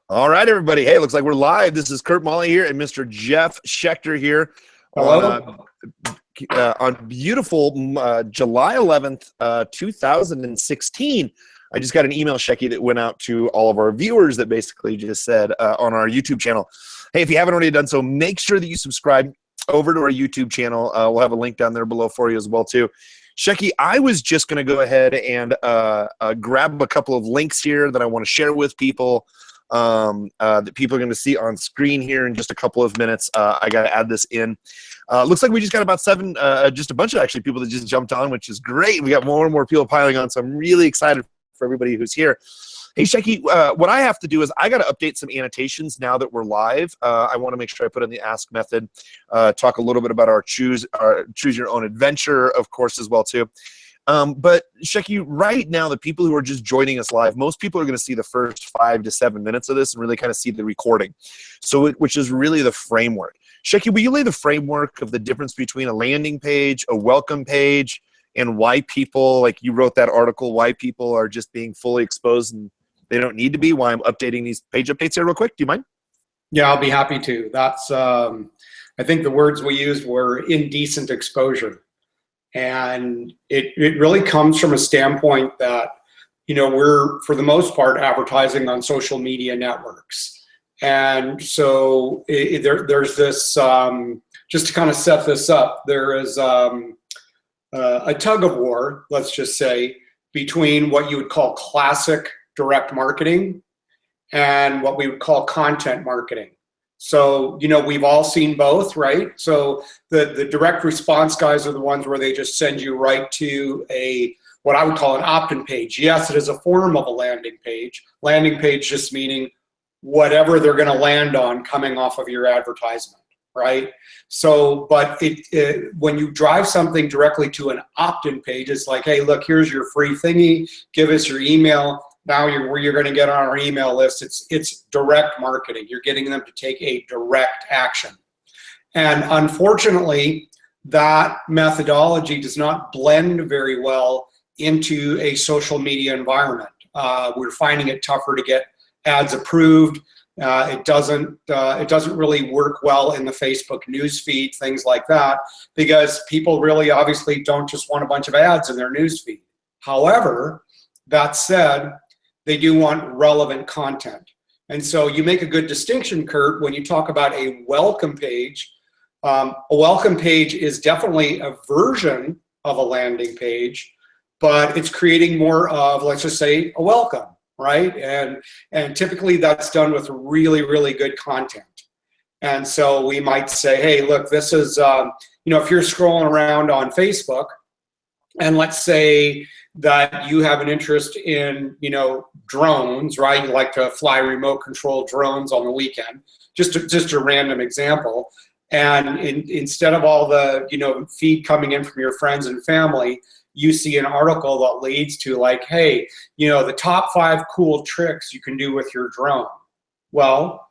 All right, everybody. Hey, looks like we're live. This is Kurt Molly here and Mr. Jeff Schechter here Hello. on beautiful July 11th, 2016. I just got an email, Shecky, that went out to all of our viewers that basically just said on our YouTube channel, hey, if you haven't already done so, make sure that you subscribe over to our YouTube channel. We'll have a link down there below for you as well, too. Shecky, I was just going to go ahead and grab a couple of links here that I want to share with people. That people are going to see on screen here in just a couple of minutes. I got to add this in. Looks like we just got about just a bunch of actually people that just jumped on, which is great. We got more and more people piling on, so I'm really excited for everybody who's here. Hey, Shecky, what I have to do is I got to update some annotations now that we're live. I want to make sure I put in the ask method, talk a little bit about our choose your own adventure, of course, as well, too. But Shecky, right now, the people who are just joining us live, most people are going to see the first 5 to 7 minutes of this and really kind of see the recording. So, which is really the framework. Shecky, will you lay the framework of the difference between a landing page, a welcome page, and why people, like you wrote that article, why people are just being fully exposed and they don't need to be, why I'm updating these page updates here real quick? Do you mind? Yeah, I'll be happy to. That's, I think the words we used were indecent exposure. And it really comes from a standpoint that, we're, for the most part, advertising on social media networks. And so there's this, just to kind of set this up, there is a tug of war, let's just say, between what you would call classic direct marketing and what we would call content marketing. So, we've all seen both, right? So the direct response guys are the ones where they just send you right to what I would call an opt-in page. Yes, it is a form of a landing page. Landing page just meaning whatever they're going to land on coming off of your advertisement, right? So, but when you drive something directly to an opt-in page, it's like, hey, look, here's your free thingy. Give us your email. Now you're going to get on our email list. It's direct marketing. You're getting them to take a direct action. And unfortunately, that methodology does not blend very well into a social media environment. We're finding it tougher to get ads approved. It doesn't really work well in the Facebook newsfeed, things like that, because people really obviously don't just want a bunch of ads in their newsfeed. However, that said, they do want relevant content. And so you make a good distinction, Kurt, when you talk about a welcome page. A welcome page is definitely a version of a landing page, but it's creating more of, let's just say, a welcome, right? And typically that's done with really, really good content. And so we might say, hey, look, this is, if you're scrolling around on Facebook, and let's say that you have an interest in, drones, right? You like to fly remote control drones on the weekend, just a random example. And instead of all the, feed coming in from your friends and family, you see an article that leads to like, hey, the top 5 cool tricks you can do with your drone. Well,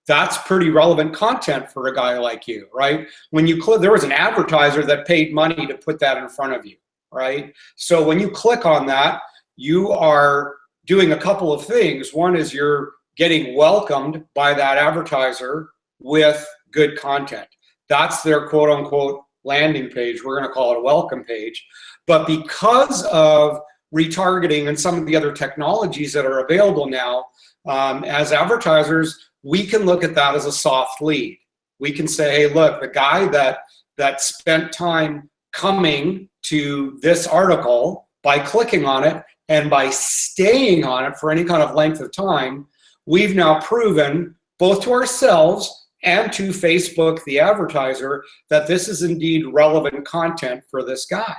that's pretty relevant content for a guy like you, right? When you there was an advertiser that paid money to put that in front of you. Right? So when you click on that, you are doing a couple of things. One is you're getting welcomed by that advertiser with good content. That's their quote unquote landing page. We're going to call it a welcome page. But because of retargeting and some of the other technologies that are available now, as advertisers, we can look at that as a soft lead. We can say, hey, look, the guy that spent time coming to this article by clicking on it and by staying on it for any kind of length of time, we've now proven both to ourselves and to Facebook, the advertiser, that this is indeed relevant content for this guy.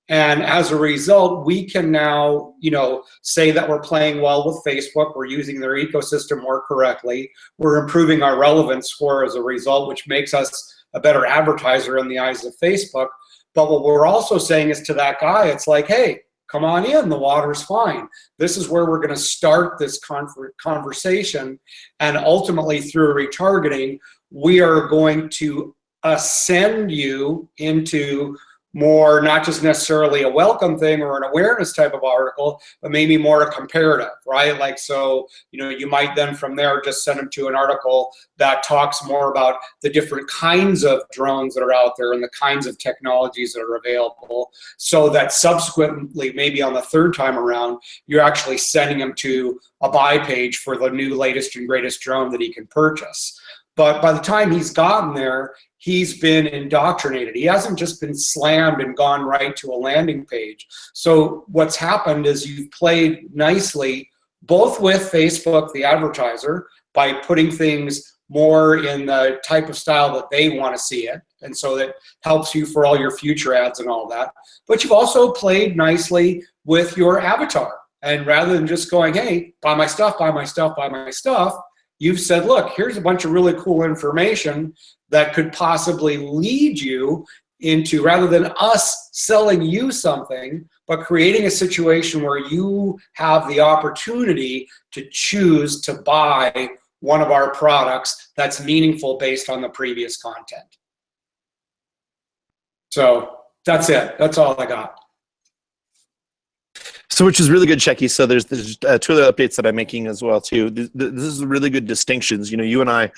And as a result, we can now, say that we're playing well with Facebook. We're using their ecosystem more correctly. We're improving our relevance score as a result, which makes us a better advertiser in the eyes of Facebook. But what we're also saying is to that guy, it's like, hey, come on in, the water's fine. This is where we're going to start this conversation. And ultimately, through retargeting, we are going to ascend you into more, not just necessarily a welcome thing or an awareness type of article, but maybe more a comparative, right? Like, so, you might then from there just send them to an article that talks more about the different kinds of drones that are out there and the kinds of technologies that are available, so that subsequently, maybe on the third time around, you're actually sending them to a buy page for the new latest and greatest drone that he can purchase. But by the time he's gotten there, he's been indoctrinated. He hasn't just been slammed and gone right to a landing page. So what's happened is you've played nicely both with Facebook, the advertiser, by putting things more in the type of style that they want to see it. And so that helps you for all your future ads and all that. But you've also played nicely with your avatar. And rather than just going, hey, buy my stuff, buy my stuff, buy my stuff, you've said, look, here's a bunch of really cool information that could possibly lead you into, rather than us selling you something, but creating a situation where you have the opportunity to choose to buy one of our products that's meaningful based on the previous content. So that's it. That's all I got. So, which is really good, Shecky. So there's two other updates that I'm making as well too. This is really good distinctions. You and I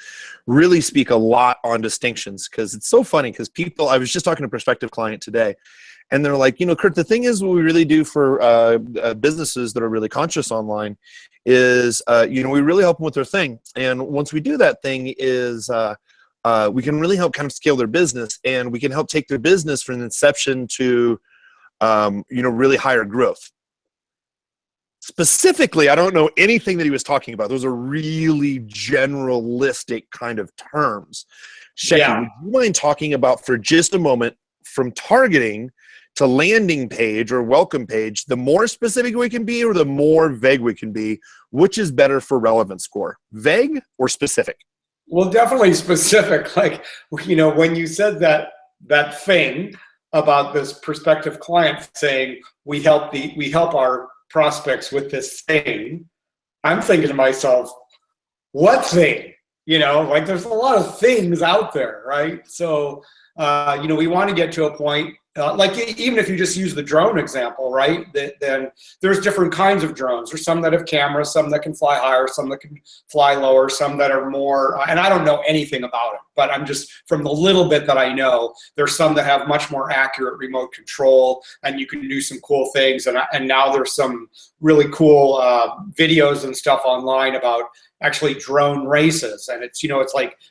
really speak a lot on distinctions, because it's so funny, because people, I was just talking to a prospective client today, and they're like, Kurt, the thing is, what we really do for businesses that are really conscious online is, we really help them with their thing. And once we do that thing is, we can really help kind of scale their business, and we can help take their business from inception to, really higher growth. Specifically, I don't know anything that he was talking about. Those are really generalistic kind of terms. Shecky, would you mind talking about for just a moment, from targeting to landing page or welcome page, the more specific we can be or the more vague we can be, which is better for relevance score? Vague or specific? Well, definitely specific. Like, when you said that thing about this prospective client saying, we help our prospects with this thing, I'm thinking to myself, what thing? Like, there's a lot of things out there, right? So, we want to get to a point, like even if you just use the drone example, right? Then there's different kinds of drones. There's some that have cameras, some that can fly higher, some that can fly lower, some that are more, and I don't know anything about it, but I'm just, from the little bit that I know, there's some that have much more accurate remote control, and you can do some cool things. And now there's some really cool videos and stuff online about actually drone races. And it's,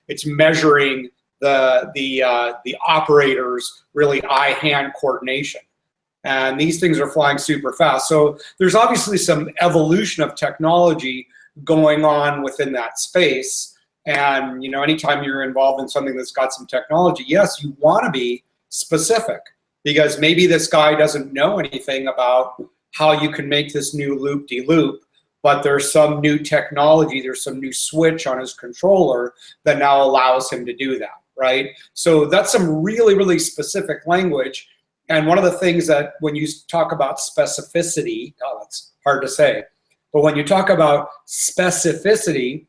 it's measuring the operator's really eye-hand coordination. And these things are flying super fast. So there's obviously some evolution of technology going on within that space. And anytime you're involved in something that's got some technology, yes, you want to be specific, because maybe this guy doesn't know anything about how you can make this new loop-de-loop, but there's some new technology, there's some new switch on his controller that now allows him to do that. Right? So that's some really, really specific language. And one of the things that when you talk about specificity, that's hard to say, but when you talk about specificity,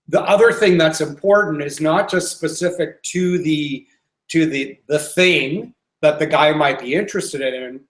the other thing that's important is not just specific to the thing that the guy might be interested in,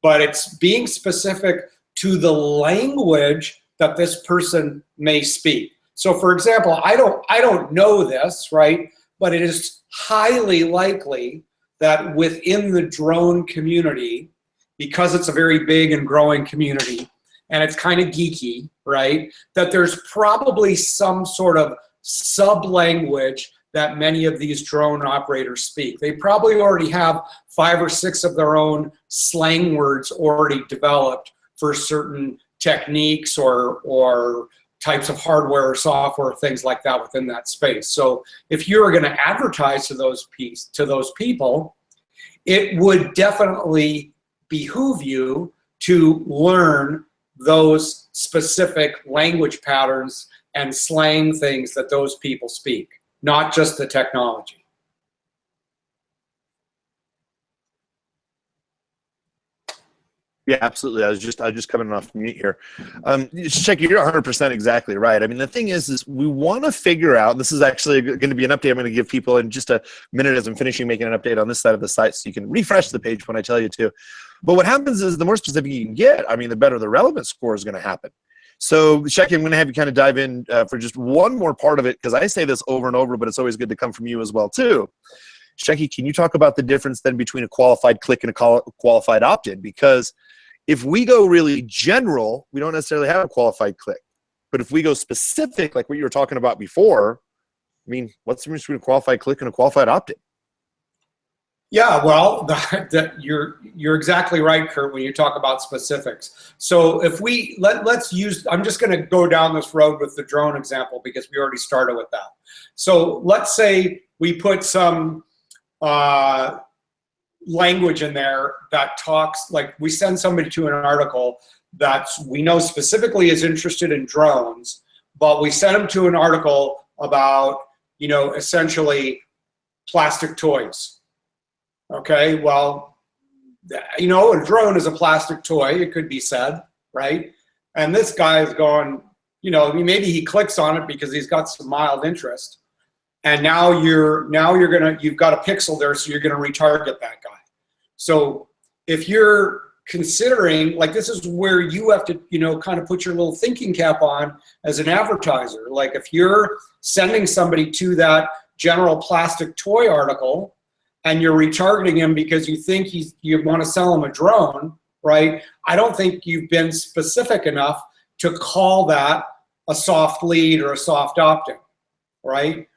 but it's being specific to the language that this person may speak. So for example, I don't know this, right? But it is highly likely that within the drone community, because it's a very big and growing community, and it's kind of geeky, right, that there's probably some sort of sub-language that many of these drone operators speak. They probably already have 5 or 6 of their own slang words already developed for people techniques or types of hardware or software, things like that within that space. So if you're going to advertise to those people, it would definitely behoove you to learn those specific language patterns and slang things that those people speak, not just the technology. Yeah, absolutely. I was just coming off mute here. Check, you're 100% exactly right. I mean, the thing is we want to figure out. This is actually going to be an update I'm going to give people in just a minute as I'm finishing making an update on this side of the site, so you can refresh the page when I tell you to. But what happens is the more specific you can get, I mean, the better the relevance score is going to happen. So, Shecky, I'm going to have you kind of dive in for just one more part of it, because I say this over and over, but it's always good to come from you as well too. Shecky, can you talk about the difference then between a qualified click and a qualified opt-in? Because if we go really general, we don't necessarily have a qualified click. But if we go specific, like what you were talking about before, I mean, what's the difference between a qualified click and a qualified opt-in? Yeah, well, you're exactly right, Kurt, when you talk about specifics. So if we let's use, I'm just going to go down this road with the drone example because we already started with that. So let's say we put some language in there that talks, like we send somebody to an article that we know specifically is interested in drones, but we send them to an article about, you know, essentially plastic toys. Okay, well, you know, a drone is a plastic toy, it could be said, right? And this guy is going, you know, maybe he clicks on it because he's got some mild interest. And now you've got a pixel there, so you're gonna retarget that guy. So if you're considering, like, this is where you have to, you know, kind of put your little thinking cap on as an advertiser. Like if you're sending somebody to that general plastic toy article and you're retargeting him because you think you want to sell him a drone, right? I don't think you've been specific enough to call that a soft lead or a soft opt-in, right?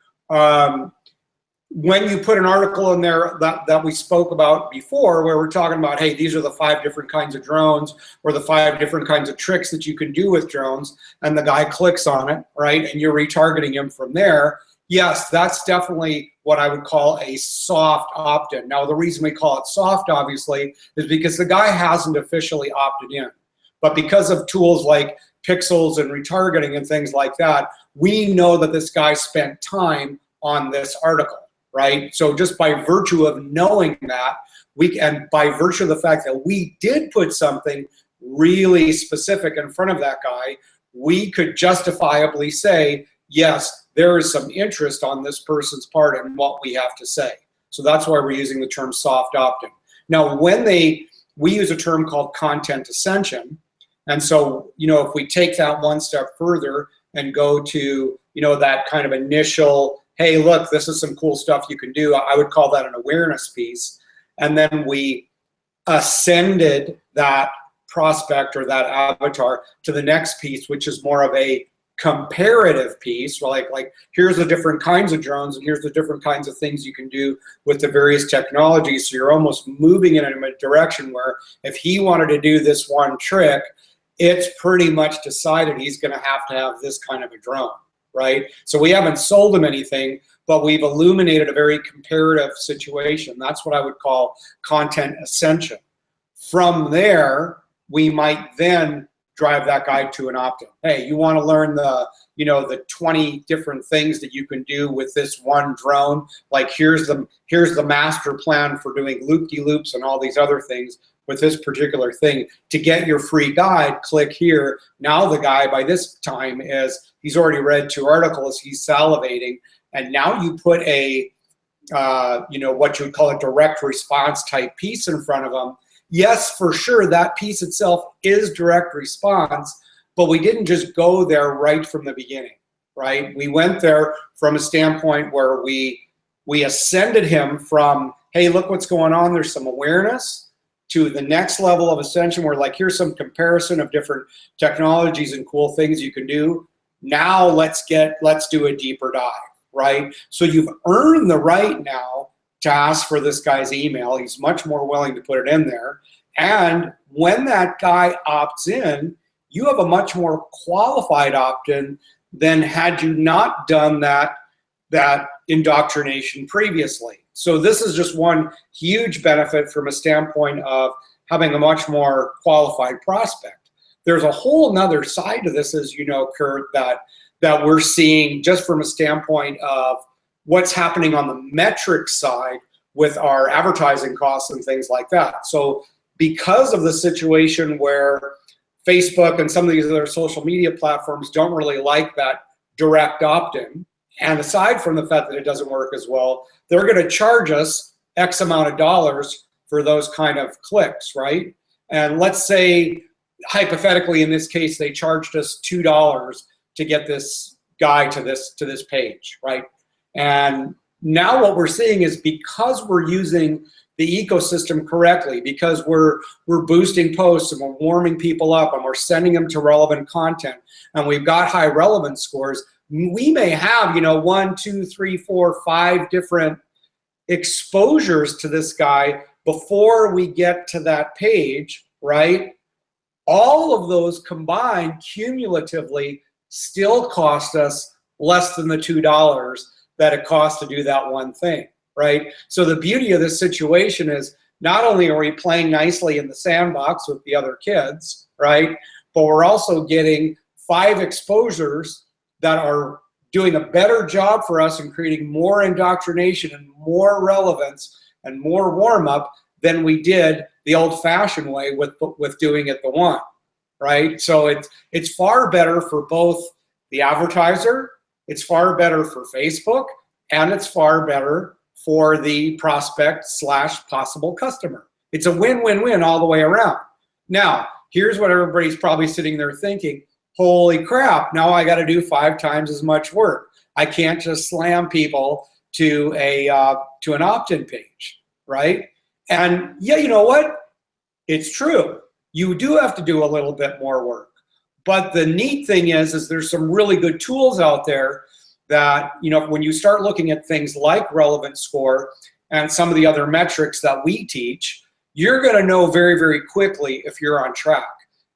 When you put an article in there that we spoke about before, where we're talking about, hey, these are the 5 different kinds of drones or the 5 different kinds of tricks that you can do with drones, and the guy clicks on it, right, and you're retargeting him from there, yes, that's definitely what I would call a soft opt-in. Now, the reason we call it soft, obviously, is because the guy hasn't officially opted in. But because of tools like pixels and retargeting and things like that, we know that this guy spent time on this article. Right? So just by virtue of knowing that, and by virtue of the fact that we did put something really specific in front of that guy, we could justifiably say, yes, there is some interest on this person's part in what we have to say. So that's why we're using the term soft opt-in. Now, we use a term called content ascension. And so, you know, if we take that one step further and go to, you know, that kind of initial, hey, look, this is some cool stuff you can do, I would call that an awareness piece. And then we ascended that prospect or that avatar to the next piece, which is more of a comparative piece, like here's the different kinds of drones and here's the different kinds of things you can do with the various technologies. So you're almost moving in a direction where if he wanted to do this one trick, it's pretty much decided he's going to have this kind of a drone. Right? So we haven't sold them anything, but we've illuminated a very comparative situation. That's what I would call content ascension. From there, we might then drive that guy to an opt-in. Hey, you want to learn the 20 different things that you can do with this one drone? Like here's the master plan for doing loop-de-loops and all these other things with this particular thing. To get your free guide, click here. Now the guy by this time he's already read 2 articles, he's salivating, and now you put a what you would call a direct response type piece in front of him. Yes, for sure, that piece itself is direct response, but we didn't just go there right from the beginning, right? We went there from a standpoint where we ascended him from, hey, look what's going on, there's some awareness, to the next level of ascension where, like, here's some comparison of different technologies and cool things you can do. Now let's do a deeper dive, right? So you've earned the right now to ask for this guy's email. He's much more willing to put it in there. And when that guy opts in, you have a much more qualified opt-in than had you not done that indoctrination previously. So this is just one huge benefit from a standpoint of having a much more qualified prospect. There's a whole nother side to this, as you know, Kurt, that we're seeing just from a standpoint of what's happening on the metric side with our advertising costs and things like that. So because of the situation where Facebook and some of these other social media platforms don't really like that direct opt-in, and aside from the fact that it doesn't work as well, they're going to charge us X amount of dollars for those kind of clicks, right? And let's say, hypothetically, in this case, they charged us $2 to get this guy to this page, right? And now what we're seeing is, because we're using the ecosystem correctly, because we're boosting posts and we're warming people up and we're sending them to relevant content, and we've got high relevance scores, we may have, 1, 2, 3, 4, 5 different exposures to this guy before we get to that page, right? All of those combined cumulatively still cost us less than the $2 that it costs to do that one thing, right? So the beauty of this situation is, not only are we playing nicely in the sandbox with the other kids, right, but we're also getting 5 exposures that are doing a better job for us in creating more indoctrination and more relevance and more warm-up than we did the old-fashioned way with doing it the one, right? So it's far better for both the advertiser, it's far better for Facebook, and it's far better for the prospect / possible customer. It's a win-win-win all the way around. Now, here's what everybody's probably sitting there thinking: holy crap, now I got to do 5 times as much work. I can't just slam people to an opt-in page, right? And yeah, you know what? It's true. You do have to do a little bit more work. But the neat thing is there's some really good tools out there that, when you start looking at things like relevance score and some of the other metrics that we teach, you're going to know very, very quickly if you're on track.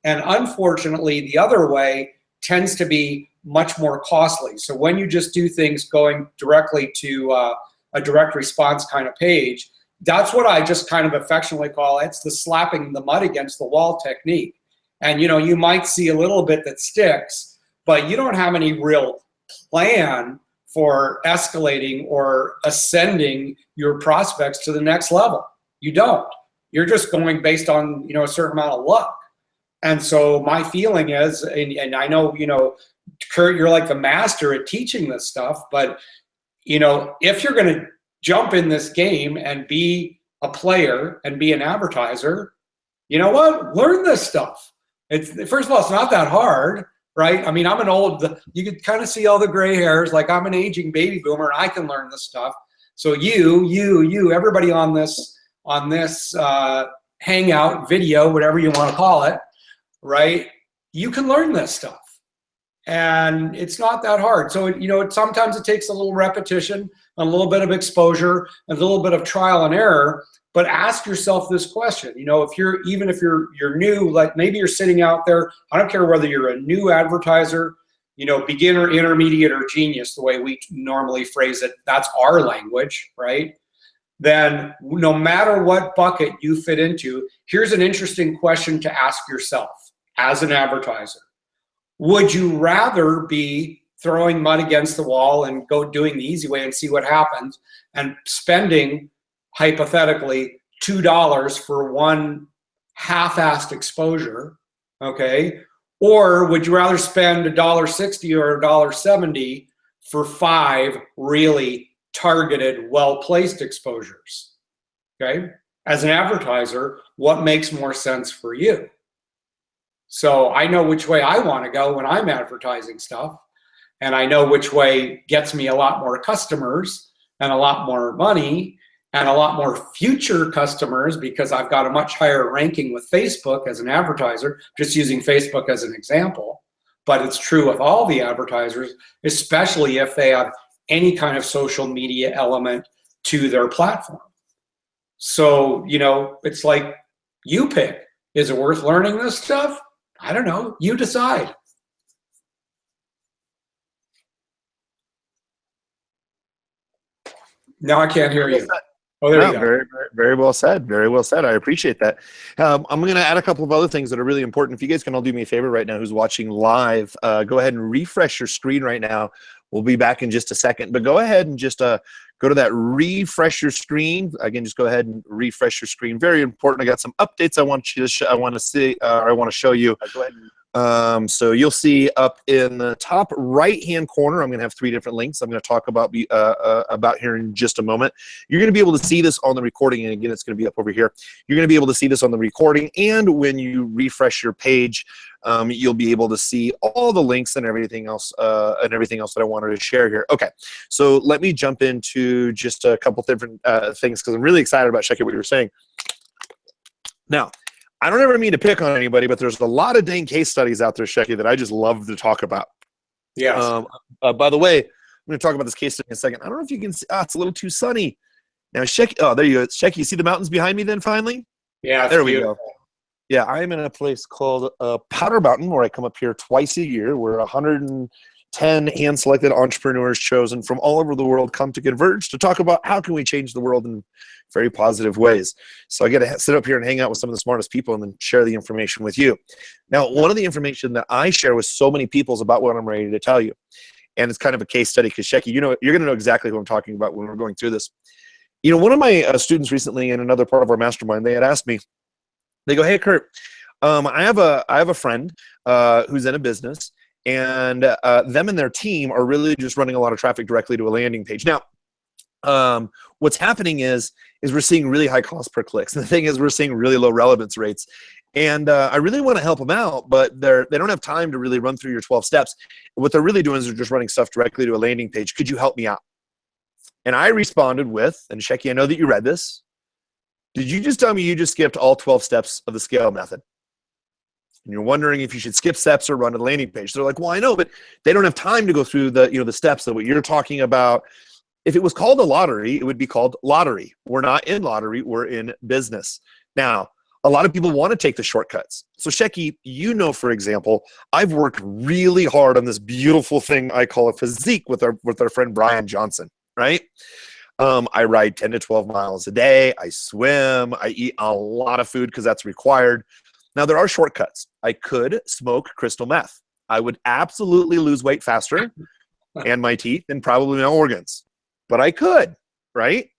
And unfortunately, the other way tends to be much more costly. So when you just do things going directly to a direct response kind of page, that's what I just kind of affectionately call, it's the slapping the mud against the wall technique. And you might see a little bit that sticks, but you don't have any real plan for escalating or ascending your prospects to the next level. You don't. You're just going based on a certain amount of luck. And so my feeling is, and I know, Kurt, you're like the master at teaching this stuff, but, if you're going to jump in this game and be a player and be an advertiser, you know what? Learn this stuff. First of all, it's not that hard, right? I mean, I'm you can kind of see all the gray hairs, like I'm an aging baby boomer and I can learn this stuff. So everybody on this hangout, video, whatever you want to call it, right? You can learn this stuff. And it's not that hard. So, sometimes it takes a little repetition, a little bit of exposure, a little bit of trial and error. But ask yourself this question. If you're new, like maybe you're sitting out there, I don't care whether you're a new advertiser, beginner, intermediate, or genius, the way we normally phrase it, that's our language, right? Then no matter what bucket you fit into, here's an interesting question to ask yourself as an advertiser. Would you rather be throwing mud against the wall and go doing the easy way and see what happens and spending, hypothetically, $2 for one half-assed exposure, okay? Or would you rather spend $1.60 or $1.70 for 5 really targeted, well-placed exposures, okay? As an advertiser, what makes more sense for you? So I know which way I want to go when I'm advertising stuff, and I know which way gets me a lot more customers and a lot more money and a lot more future customers, because I've got a much higher ranking with Facebook as an advertiser, just using Facebook as an example. But it's true with all the advertisers, especially if they have any kind of social media element to their platform. So, it's like, you pick. Is it worth learning this stuff? I don't know. You decide. Now I can't hear you. Oh, there you go. Very, very well said. Very well said. I appreciate that. I'm going to add a couple of other things that are really important. If you guys can all do me a favor right now, who's watching live, go ahead and refresh your screen right now. We'll be back in just a second, but go ahead and just Go to that refresh your screen. Again, just go ahead and refresh your screen. Very important. I got some updates I want you to I want to see, or I want to show you. Go ahead. So you'll see up in the top right-hand corner, I'm going to have 3 different links I'm going to talk about here in just a moment. You're going to be able to see this on the recording, and again, it's going to be up over here. You're going to be able to see this on the recording, and when you refresh your page, you'll be able to see all the links and everything else that I wanted to share here. Okay, so let me jump into just a couple different things because I'm really excited about checking what you were saying. Now, I don't ever mean to pick on anybody, but there's a lot of dang case studies out there, Shecky, that I just love to talk about. Yes. By the way, I'm going to talk about this case study in a second. I don't know if you can see. It's a little too sunny. Now, Shecky, oh, there you go. Shecky, you see the mountains behind me then finally? Yeah, there we go. Yeah, I'm in a place called Powder Mountain where I come up here twice a year. We're 110 hand-selected entrepreneurs chosen from all over the world come to converge to talk about how can we change the world in very positive ways. So I get to sit up here and hang out with some of the smartest people and then share the information with you. Now, one of the information that I share with so many people is about what I'm ready to tell you. And it's kind of a case study because, Shecky, you know, you're going to know exactly who I'm talking about when we're going through this. You know, one of my students recently in another part of our mastermind, they had asked me, they go, hey, Kurt, I have a friend who's in a business, and them and their team are really just running a lot of traffic directly to a landing page. Now, what's happening is we're seeing really high cost per clicks. And the thing is, we're seeing really low relevance rates. And I really want to help them out, but they don't have time to really run through your 12 steps. What they're really doing is they're just running stuff directly to a landing page. Could you help me out? And I responded with, and Shecky, I know that you read this. Did you just tell me you just skipped all 12 steps of the scale method? And you're wondering if you should skip steps or run to the landing page. They're like, well, I know, but they don't have time to go through the steps of what you're talking about. If it was called a lottery, it would be called lottery. We're not in lottery, we're in business. Now, a lot of people want to take the shortcuts. So Shecky, you know, for example, I've worked really hard on this beautiful thing I call a physique with our friend Brian Johnson, right? I ride 10 to 12 miles a day. I swim. I eat a lot of food because that's required. Now, there are shortcuts. I could smoke crystal meth. I would absolutely lose weight faster and my teeth and probably my organs. But I could, right?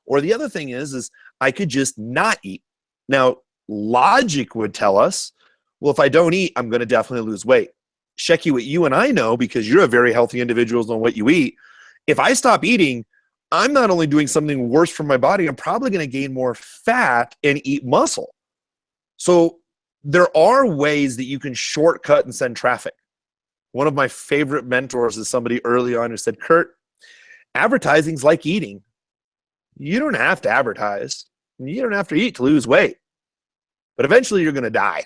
Or the other thing is I could just not eat. Now, logic would tell us, well, if I don't eat, I'm going to definitely lose weight. Shecky, what you and I know, because you're a very healthy individual on what you eat, if I stop eating, I'm not only doing something worse for my body, I'm probably going to gain more fat and eat muscle. So there are ways that you can shortcut and send traffic. One of my favorite mentors is somebody early on who said, Kurt, advertising's like eating. You don't have to advertise. You don't have to eat to lose weight. But eventually you're going to die.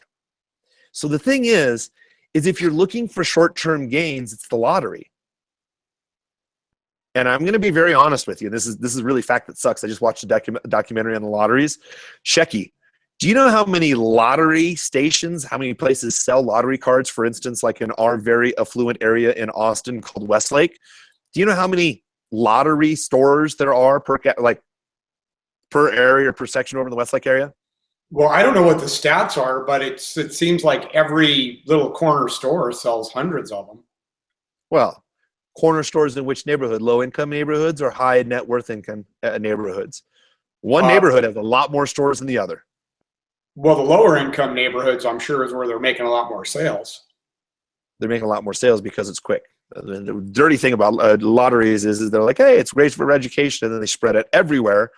So the thing is if you're looking for short-term gains, it's the lottery. And I'm going to be very honest with you. This is really fact that sucks. I just watched a documentary on the lotteries. Shecky, do you know how many lottery stations, how many places sell lottery cards, for instance, like in our very affluent area in Austin called Westlake? Do you know how many lottery stores there are per area or per section over in the Westlake area? Well, I don't know what the stats are, but it seems like every little corner store sells hundreds of them. Well, corner stores in which neighborhood? Low-income neighborhoods or high net worth income neighborhoods? One neighborhood has a lot more stores than the other. Well, the lower income neighborhoods, I'm sure, is where they're making a lot more sales. They're making a lot more sales because it's quick. The dirty thing about lotteries is they're like, hey, it's great for education, and then they spread it everywhere.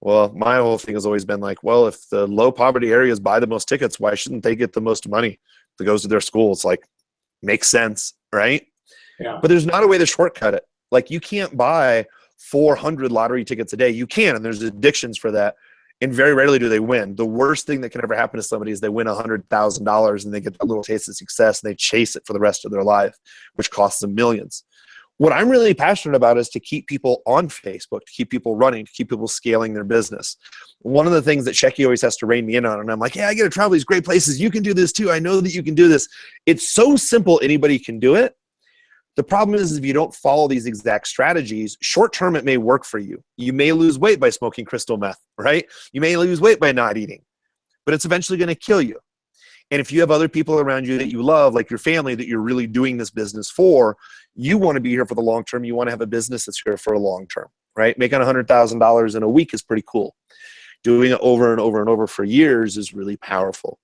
Well, my whole thing has always been like, well, if the low poverty areas buy the most tickets, why shouldn't they get the most money that goes to their school? It's like, makes sense, right? Yeah. But there's not a way to shortcut it. Like, you can't buy 400 lottery tickets a day. You can, and there's addictions for that. And very rarely do they win. The worst thing that can ever happen to somebody is they win $100,000 and they get that little taste of success and they chase it for the rest of their life, which costs them millions. What I'm really passionate about is to keep people on Facebook, to keep people running, to keep people scaling their business. One of the things that Shecky always has to rein me in on, and I'm like, yeah, I get to travel these great places. You can do this too. I know that you can do this. It's so simple. Anybody can do it. The problem is if you don't follow these exact strategies, short term, it may work for you. You may lose weight by smoking crystal meth, right? You may lose weight by not eating, but it's eventually going to kill you. And if you have other people around you that you love, like your family, that you're really doing this business for, you want to be here for the long term. You want to have a business that's here for a long term, right? Making $100,000 in a week is pretty cool. Doing it over and over and over for years is really powerful.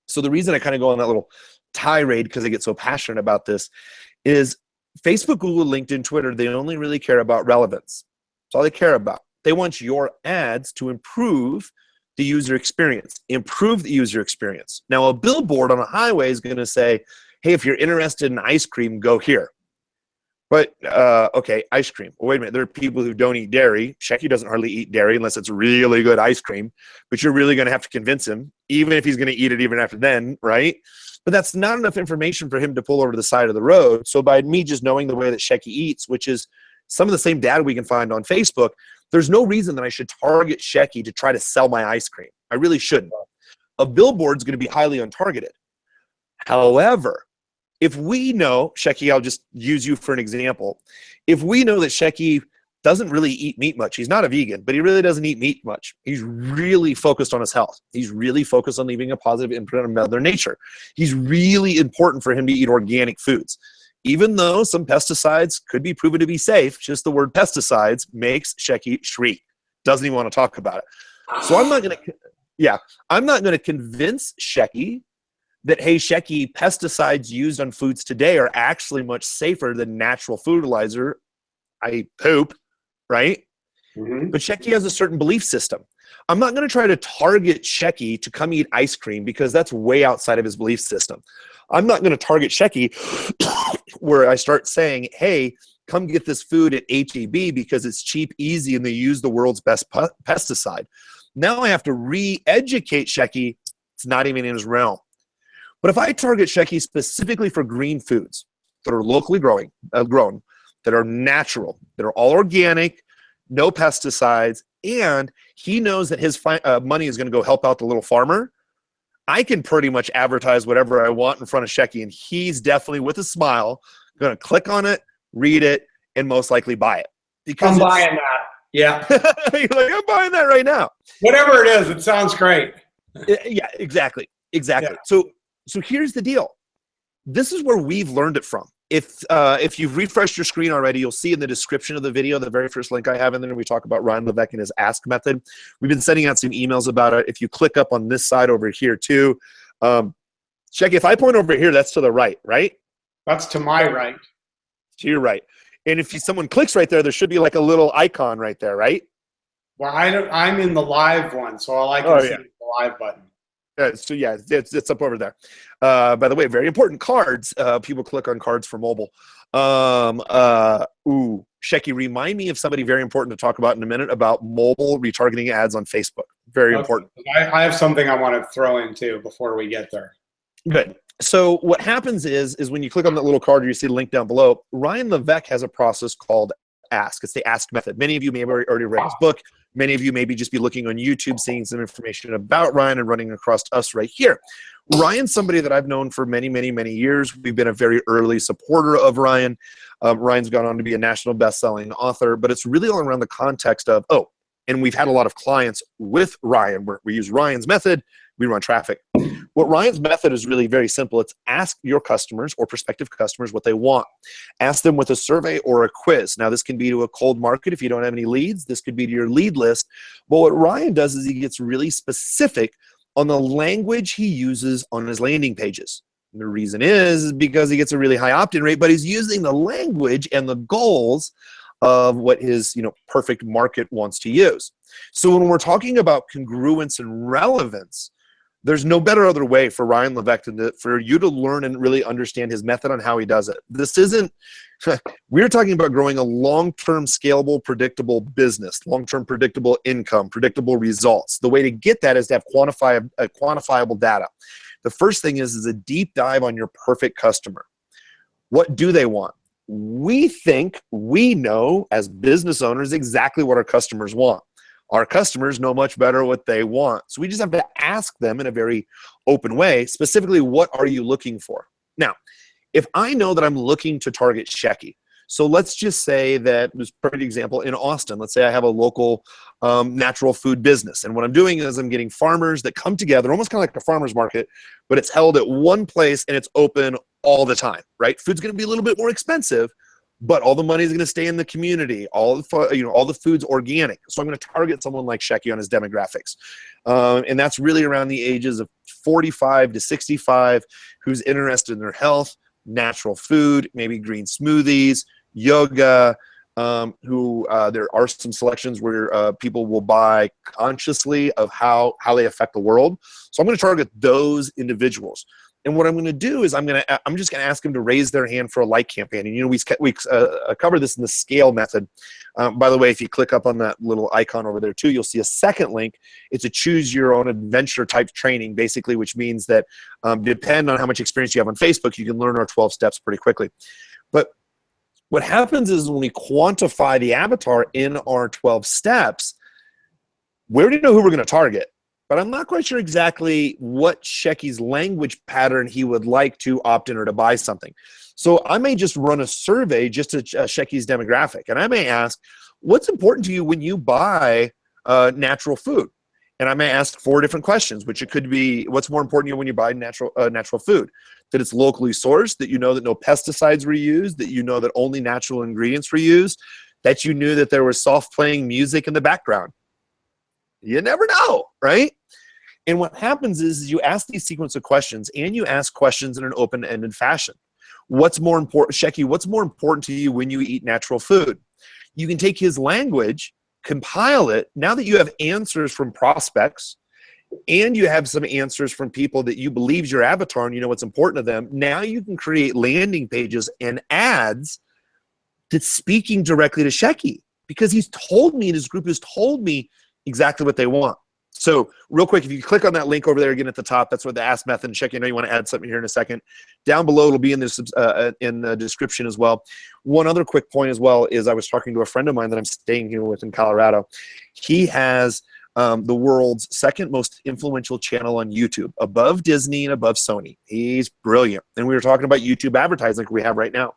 So the reason I kind of go on that little tirade, because I get so passionate about this, is Facebook, Google, LinkedIn, Twitter, they only really care about relevance. That's all they care about. They want your ads to improve the user experience, improve the user experience. Now, a billboard on a highway is going to say, hey, if you're interested in ice cream, go here. But, okay, ice cream. Well, wait a minute. There are people who don't eat dairy. Shecky doesn't hardly eat dairy unless it's really good ice cream. But you're really going to have to convince him, even if he's going to eat it even after then, right? But that's not enough information for him to pull over to the side of the road. So by me just knowing the way that Shecky eats, which is some of the same data we can find on Facebook, there's no reason that I should target Shecky to try to sell my ice cream. I really shouldn't. A billboard's going to be highly untargeted. However, if we know, Shecky, I'll just use you for an example. If we know that Shecky doesn't really eat meat much, he's not a vegan, but he really doesn't eat meat much. He's really focused on his health. He's really focused on leaving a positive imprint on Mother Nature. He's really important for him to eat organic foods. Even though some pesticides could be proven to be safe, just the word pesticides makes Shecky shriek. Doesn't even want to talk about it. So I'm not going to convince Shecky that, hey, Shecky, pesticides used on foods today are actually much safer than natural fertilizer. I poop, right? Mm-hmm. But Shecky has a certain belief system. I'm not going to try to target Shecky to come eat ice cream because that's way outside of his belief system. I'm not going to target Shecky where I start saying, hey, come get this food at HEB because it's cheap, easy, and they use the world's best pesticide. Now I have to re-educate Shecky. It's not even in his realm. But if I target Shecky specifically for green foods that are locally grown, that are natural, that are all organic, no pesticides, and he knows that his money is going to go help out the little farmer, I can pretty much advertise whatever I want in front of Shecky, and he's definitely, with a smile, going to click on it, read it, and most likely buy it. Because I'm buying that. Yeah. You're like, I'm buying that right now. Whatever it is, it sounds great. Yeah, exactly. Yeah. So here's the deal. This is where we've learned it from. If you've refreshed your screen already, you'll see in the description of the video, the very first link I have in there, we talk about Ryan Levesque and his ask method. We've been sending out some emails about it. If you click up on this side over here too, check, if I point over here, that's to the right, right? That's to my right. To your right. And if someone clicks right there, there should be like a little icon right there, right? Well, I'm in the live one, so all I can see is the live button. So yeah, it's up over there. By the way, very important, cards. People click on cards for mobile. Shecky, remind me of somebody very important to talk about in a minute about mobile retargeting ads on Facebook. Very important. I have something I want to throw in too before we get there. Good. So what happens is when you click on that little card, or you see the link down below, Ryan Levesque has a process called ask. It's the ask method. Many of you may have already read his book. Many of you maybe just be looking on YouTube, seeing some information about Ryan and running across us right here. Ryan's somebody that I've known for many, many, many years. We've been a very early supporter of Ryan. Ryan's gone on to be a national best-selling author, but it's really all around the context of, and we've had a lot of clients with Ryan where we use Ryan's method, we run traffic. What Ryan's method is really very simple. It's ask your customers or prospective customers what they want. Ask them with a survey or a quiz. Now, this can be to a cold market if you don't have any leads. This could be to your lead list. But what Ryan does is he gets really specific on the language he uses on his landing pages. And the reason is because he gets a really high opt-in rate, but he's using the language and the goals of what his perfect market wants to use. So when we're talking about congruence and relevance, there's no better other way for Ryan Levesque for you to learn and really understand his method on how he does it. This isn't, we're talking about growing a long-term, scalable, predictable business, long-term, predictable income, predictable results. The way to get that is to have quantifiable data. The first thing is a deep dive on your perfect customer. What do they want? We think we know as business owners exactly what our customers want. Our customers know much better what they want. So we just have to ask them in a very open way, specifically, what are you looking for? Now, if I know that I'm looking to target Shecky, so let's just say that, this perfect example, in Austin, let's say I have a local natural food business. And what I'm doing is I'm getting farmers that come together, almost kind of like a farmer's market, but it's held at one place and it's open all the time, right? Food's going to be a little bit more expensive, but all the money is going to stay in the community. All the food's organic. So I'm going to target someone like Shecky on his demographics. And that's really around the ages of 45 to 65, who's interested in their health, natural food, maybe green smoothies, yoga, there are some selections where people will buy consciously of how they affect the world. So I'm going to target those individuals. And what I'm going to do is I'm just going to ask them to raise their hand for a like campaign. And we cover this in the scale method. By the way, if you click up on that little icon over there too, you'll see a second link. It's a choose your own adventure type training, basically, which means that depending on how much experience you have on Facebook, you can learn our 12 steps pretty quickly. But what happens is when we quantify the avatar in our 12 steps, we already know who we're going to target. But I'm not quite sure exactly what Shecky's language pattern he would like to opt in or to buy something. So I may just run a survey just to Shecky's demographic. And I may ask, what's important to you when you buy natural food? And I may ask 4 different questions, which it could be, what's more important to you when you buy natural food? That it's locally sourced, that you know that no pesticides were used, that you know that only natural ingredients were used, that you knew that there was soft playing music in the background. You never know, right? And what happens is you ask these sequence of questions, and you ask questions in an open-ended fashion. What's more important, Shecky, what's more important to you when you eat natural food? You can take his language, compile it. Now that you have answers from prospects, and you have some answers from people that you believe is your avatar and you know what's important to them, now you can create landing pages and ads that's speaking directly to Shecky, because he's told me, and his group has told me exactly what they want. So real quick, if you click on that link over there again at the top, that's what the ask method. And Shecky, I know you want to add something here in a second. Down below, it'll be in this in the description as well. One other quick point as well is I was talking to a friend of mine that I'm staying here with in Colorado. He has the world's second most influential channel on YouTube, above Disney and above Sony. He's brilliant. And we were talking about YouTube advertising like we have right now.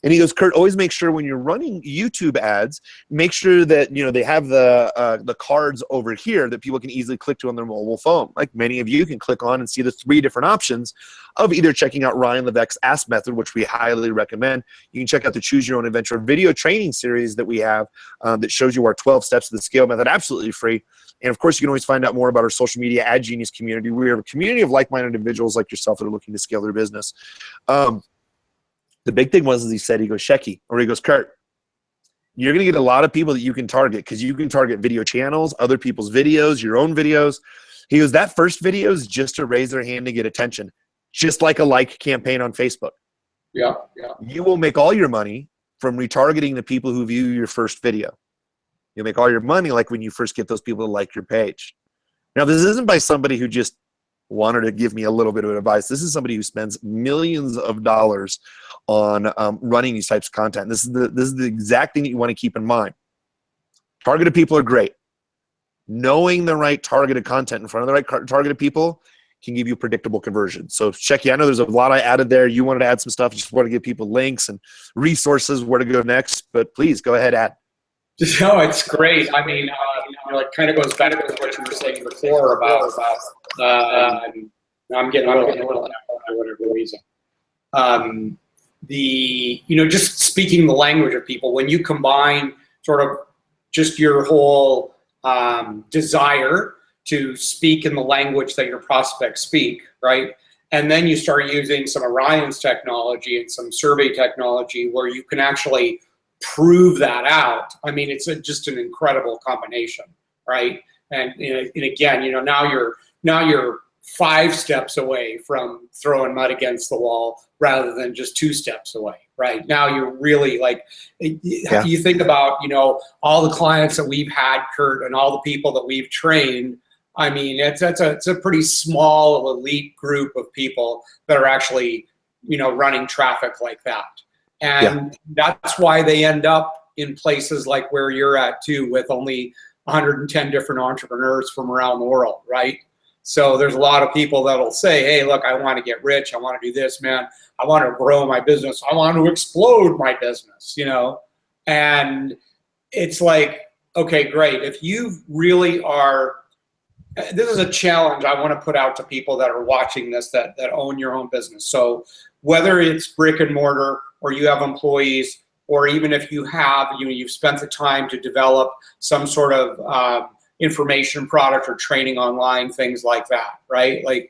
And he goes, Kurt, always make sure when you're running YouTube ads, make sure that they have the cards over here that people can easily click to on their mobile phone. Like many of you can click on and see the 3 different options of either checking out Ryan Levesque's Ask Method, which we highly recommend. You can check out the Choose Your Own Adventure video training series that we have that shows you our 12 steps of the scale method, absolutely free. And of course, you can always find out more about our social media Ad Genius community. We have a community of like-minded individuals like yourself that are looking to scale their business. The big thing was, as he said, he goes, Shecky, or he goes, Kurt, you're going to get a lot of people that you can target, because you can target video channels, other people's videos, your own videos. He goes, that first video is just to raise their hand to get attention, just like a like campaign on Facebook. Yeah. You will make all your money from retargeting the people who view your first video. You'll make all your money like when you first get those people to like your page. Now, this isn't by somebody who just wanted to give me a little bit of advice. This is somebody who spends millions of dollars on running these types of content. This is the exact thing that you want to keep in mind. Targeted people are great. Knowing the right targeted content in front of the right targeted people can give you predictable conversion. So Shecky, I know there's a lot I added there. You wanted to add some stuff. Just want to give people links and resources where to go next, but please go ahead, add. No, it's great. I mean, it kind of goes back to what you were saying before about I'm getting a little for whatever reason. Just speaking the language of people, when you combine sort of just your whole desire to speak in the language that your prospects speak, right? And then you start using some Orion's technology and some survey technology where you can actually prove that out. I mean, it's just an incredible combination, right? And again, now you're 5 steps away from throwing mud against the wall rather than just 2 steps away, right? Now you're really like, you think about, all the clients that we've had, Kurt, and all the people that we've trained. I mean, it's a pretty small elite group of people that are actually, running traffic like that. And that's why they end up in places like where you're at too, with only 110 different entrepreneurs from around the world, right? So there's a lot of people that'll say, hey, look, I want to get rich. I want to do this, man. I want to grow my business. I want to explode my business, And it's like, okay, great. If you really are, this is a challenge I want to put out to people that are watching this that own your own business. So whether it's brick and mortar or you have employees or even if you have, you've spent the time to develop some sort of information product or training online, things like that, right? Like,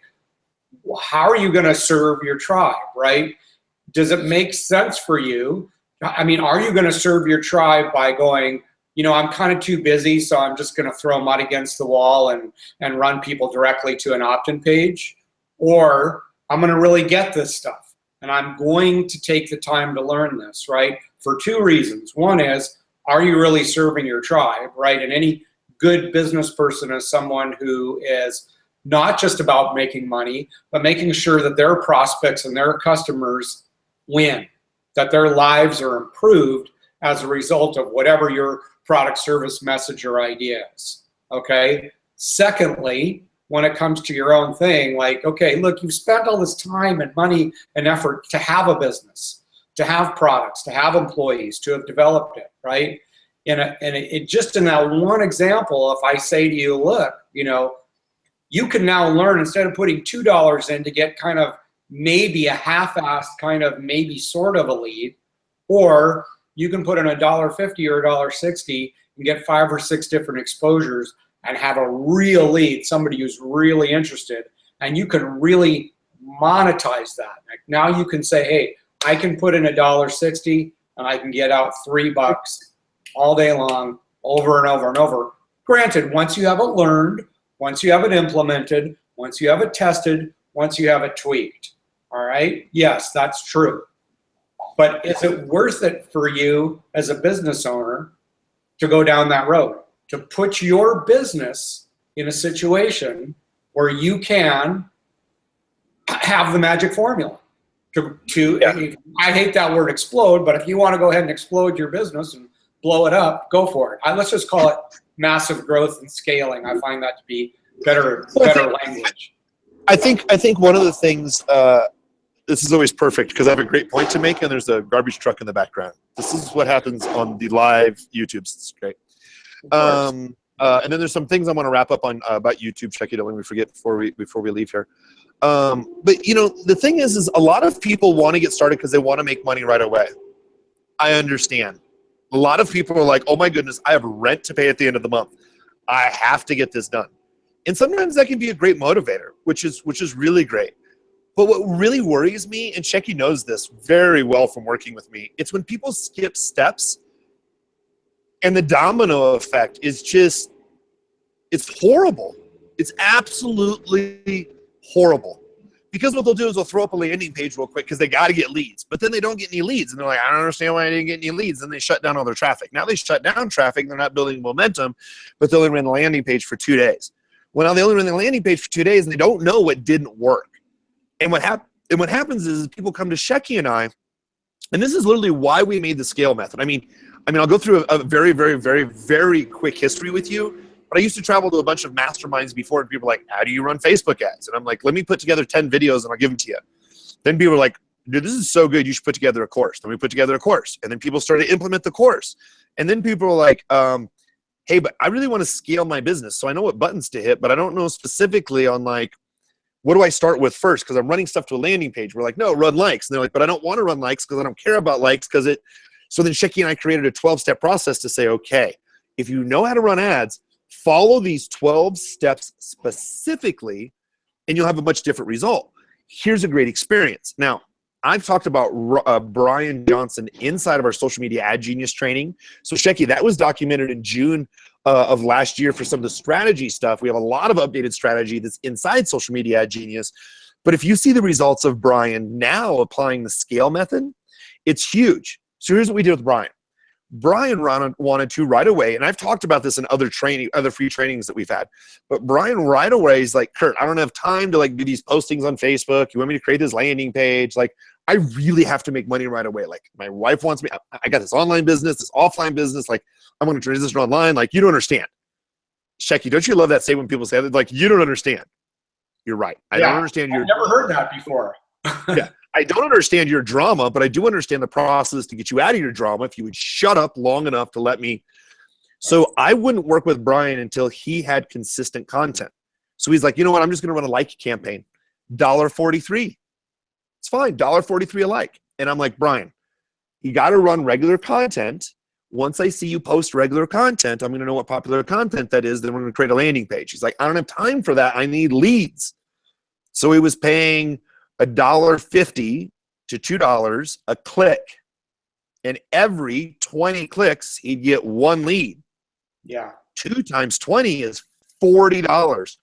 how are you going to serve your tribe, right? Does it make sense for you? I mean, are you going to serve your tribe by going, I'm kind of too busy, so I'm just going to throw mud against the wall and run people directly to an opt-in page? Or I'm going to really get this stuff, and I'm going to take the time to learn this, right? For two reasons. One is, are you really serving your tribe, right? And any good business person is someone who is not just about making money, but making sure that their prospects and their customers win, that their lives are improved as a result of whatever your product, service, message, or idea is, okay? Secondly, when it comes to your own thing, like, okay, look, you've spent all this time and money and effort to have a business, to have products, to have employees, to have developed it, right? And it just in that one example, if I say to you, look, you can now learn, instead of putting $2 in to get kind of maybe a half-assed kind of maybe sort of a lead, or you can put in $1.50 or $1.60 and get 5 or 6 different exposures and have a real lead, somebody who's really interested, and you can really monetize that. Like, now you can say, hey, I can put in $1.60 and I can get out $3 all day long, over and over and over. Granted, once you have it learned, once you have it implemented, once you have it tested, once you have it tweaked, all right? Yes, that's true. But is it worth it for you as a business owner to go down that road, to put your business in a situation where you can have the magic formula? I mean, I hate that word explode, but if you want to go ahead and explode your business and blow it up, go for it. Let's just call it massive growth and scaling. I find that to be better language. I think one of the things, this is always perfect because I have a great point to make and there's a garbage truck in the background. This is what happens on the live YouTubes. It's great. And then there's some things I want to wrap up on about YouTube. Check it out when we forget before we leave here. But the thing is a lot of people want to get started because they want to make money right away. I understand. A lot of people are like, oh my goodness, I have rent to pay at the end of the month. I have to get this done. And sometimes that can be a great motivator, which is really great. But what really worries me, and Shecky knows this very well from working with me, it's when people skip steps and the domino effect is just, it's horrible. It's absolutely horrible. Because what they'll do is they'll throw up a landing page real quick because they got to get leads. But then they don't get any leads. And they're like, I don't understand why I didn't get any leads. And they shut down all their traffic. Now they shut down traffic. They're not building momentum, but they only ran the landing page for 2 days. Well, now they only ran the landing page for 2 days and they don't know what didn't work. And what happens is people come to Shecky and I, and this is literally why we made the scale method. I mean, I'll go through a very, very, very, very quick history with you. But I used to travel to a bunch of masterminds before, and people were like, how do you run Facebook ads? And I'm like, let me put together 10 videos and I'll give them to you. Then people were like, dude, this is so good, you should put together a course. Then we put together a course. And then people started to implement the course. And then people were like, hey, but I really want to scale my business. So I know what buttons to hit, but I don't know specifically on like, what do I start with first? Because I'm running stuff to a landing page. We're like, no, run likes. And they're like, but I don't want to run likes because I don't care about likes because it. So then Shecky and I created a 12-step process to say, okay, if you know how to run ads, follow these 12 steps specifically, and you'll have a much different result. Here's a great experience. Now, I've talked about Brian Johnson inside of our social media ad genius training. So Shecky, that was documented in June of last year for some of the strategy stuff. We have a lot of updated strategy that's inside social media ad genius. But if you see the results of Brian now applying the scale method, it's huge. So here's what we did with Brian. Brian wanted to right away, and I've talked about this in other free trainings that we've had, but Brian right away is like, Kurt, I don't have time to like do these postings on Facebook. You want me to create this landing page? Like, I really have to make money right away. Like, my wife wants me, I got this online business, this offline business. Like, I'm going to transition online. Like, you don't understand. Shecky, don't you love that statement when people say that? Like, you don't understand. You're right. I don't understand your. I've never heard that before. Yeah. I don't understand your drama, but I do understand the process to get you out of your drama if you would shut up long enough to let me. So I wouldn't work with Brian until he had consistent content. So he's like, you know what? I'm just going to run a like campaign. $1.43. It's fine. $1.43 a like. And I'm like, Brian, You got to run regular content. Once I see you post regular content, I'm going to know what popular content that is. Then we're going to create a landing page. He's like, I don't have time for that. I need leads. So he was paying $1.50 to $2 a click. And every 20 clicks, he'd get one lead. Yeah. 2 times 20 is $40.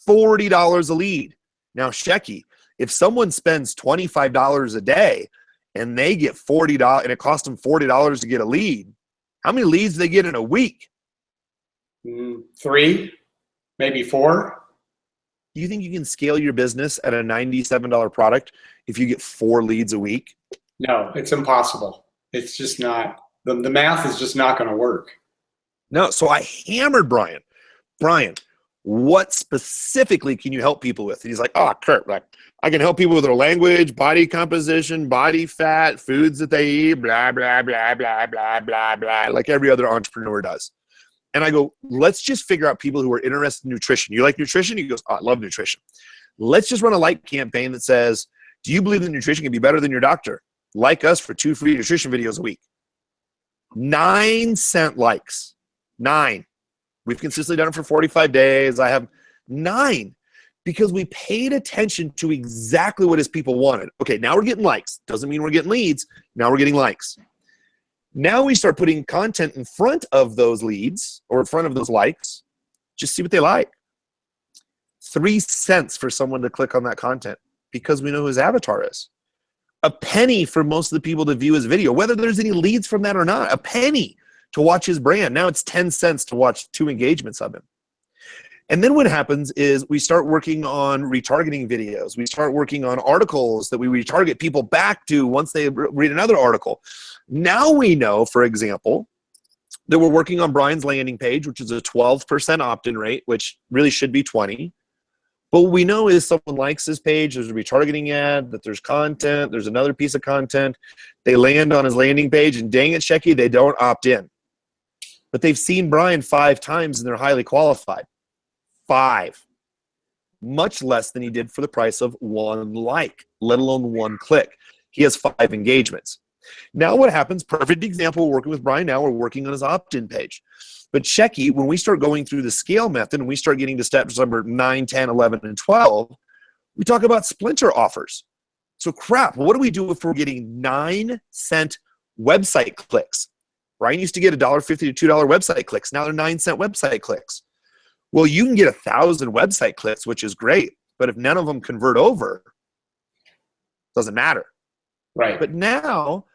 $40 a lead. Now, Shecky, if someone spends $25 a day and they get $40 and it costs them $40 to get a lead, how many leads do they get in a week? 3, maybe 4. Do you think you can scale your business at a $97 product if you get 4 leads a week? No, it's impossible. It's just not, the math is just not going to work. No, so I hammered Brian. Brian, what specifically can you help people with? And he's like, oh, Kurt, like, I can help people with their language, body composition, body fat, foods that they eat, blah, blah, blah, blah, blah, blah, blah, like every other entrepreneur does. And I go, let's just figure out people who are interested in nutrition. You like nutrition? He goes, oh, I love nutrition. Let's just run a like campaign that says, do you believe that nutrition can be better than your doctor? Like us for 2 free nutrition videos a week. 9 cent likes. 9. We've consistently done it for 45 days. I have 9 because we paid attention to exactly what his people wanted. Okay, now we're getting likes. Doesn't mean we're getting leads. Now we're getting likes. Now we start putting content in front of those leads or in front of those likes. Just see what they like. 3 cents for someone to click on that content because we know who his avatar is. A penny for most of the people to view his video, whether there's any leads from that or not. A penny to watch his brand. Now it's 10 cents to watch 2 engagements of him. And then what happens is we start working on retargeting videos. We start working on articles that we retarget people back to once they read another article. Now we know, for example, that we're working on Brian's landing page, which is a 12% opt-in rate, which really should be 20. But what we know is someone likes his page, there's a retargeting ad, that there's content, there's another piece of content. They land on his landing page, and dang it, Shecky, they don't opt in. But they've seen Brian 5 times, and they're highly qualified. 5. Much less than he did for the price of 1 like, let alone 1 click. He has 5 engagements. Now what happens, perfect example, we're working with Brian now, we're working on his opt-in page. But Shecky, when we start going through the scale method and we start getting to steps number 9, 10, 11, and 12, we talk about splinter offers. So crap, what do we do if we're getting 9 cent website clicks? Brian used to get $1.50 to $2 website clicks. Now they're 9 cent website clicks. Well, you can get 1,000 website clicks, which is great. But if none of them convert over, it doesn't matter. Right. But now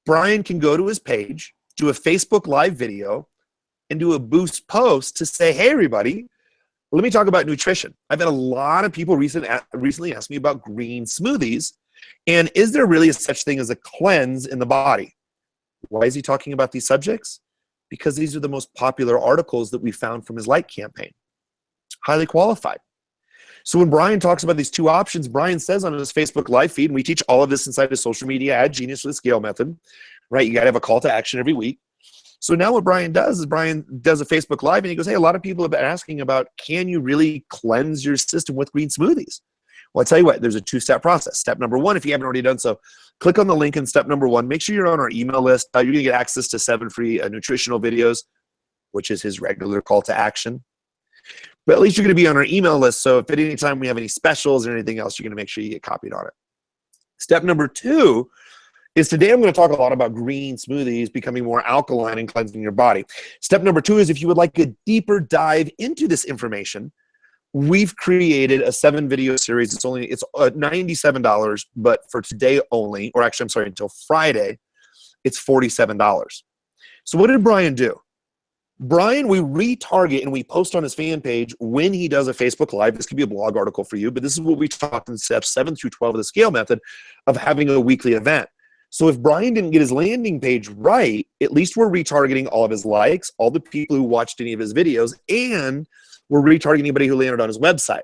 Brian can go to his page, do a Facebook Live video, and do a boost post to say, hey, everybody, let me talk about nutrition. I've had a lot of people recently ask me about green smoothies. And is there really such thing as a cleanse in the body? Why is he talking about these subjects? Because these are the most popular articles that we found from his like campaign. Highly qualified. So when Brian talks about these 2 options, Brian says on his Facebook Live feed, and we teach all of this inside his social media ad genius with the scale method, right? You got to have a call to action every week. So now what Brian does is Brian does a Facebook Live and he goes, hey, a lot of people have been asking about, can you really cleanse your system with green smoothies? Well, I tell you what, there's a 2-step process. Step number 1, if you haven't already done so, click on the link in step number 1. Make sure you're on our email list. You're going to get access to 7 free nutritional videos, which is his regular call to action. But at least you're going to be on our email list. So if at any time we have any specials or anything else, you're going to make sure you get copied on it. Step number 2 is today I'm going to talk a lot about green smoothies becoming more alkaline and cleansing your body. Step number 2 is if you would like a deeper dive into this information, we've created a 7-video series. It's $97, but for today only, or actually, I'm sorry, until Friday, it's $47. So what did Brian do? Brian, we retarget and we post on his fan page when he does a Facebook Live. This could be a blog article for you, but this is what we talked in steps 7 through 12 of the scale method of having a weekly event. So if Brian didn't get his landing page right, at least we're retargeting all of his likes, all the people who watched any of his videos, and we're retargeting anybody who landed on his website.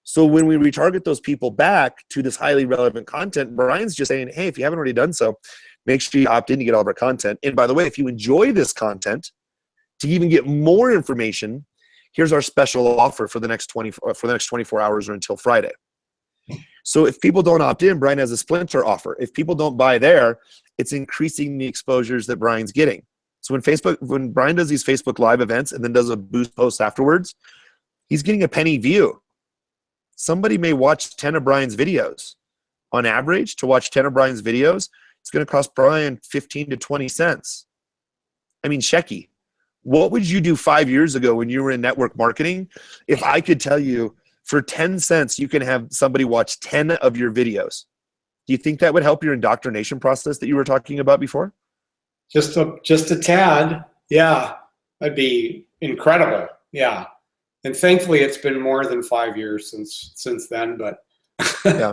So when we retarget those people back to this highly relevant content, Brian's just saying, hey, if you haven't already done so, make sure you opt in to get all of our content. And by the way, if you enjoy this content, to even get more information, here's our special offer for the next 24 hours or until Friday. So if people don't opt in, Brian has a splinter offer. If people don't buy there, it's increasing the exposures that Brian's getting. So when Brian does these Facebook Live events and then does a boost post afterwards, he's getting a penny view. Somebody may watch 10 of Brian's videos. On average, to watch 10 of Brian's videos, it's going to cost Brian 15 to 20 cents. I mean, Shecky, what would you do 5 years ago when you were in network marketing if I could tell you for 10 cents you can have somebody watch 10 of your videos? Do you think that would help your indoctrination process that you were talking about before? Just a tad. Yeah, that'd be incredible. Yeah. And thankfully it's been more than 5 years since then, but yeah.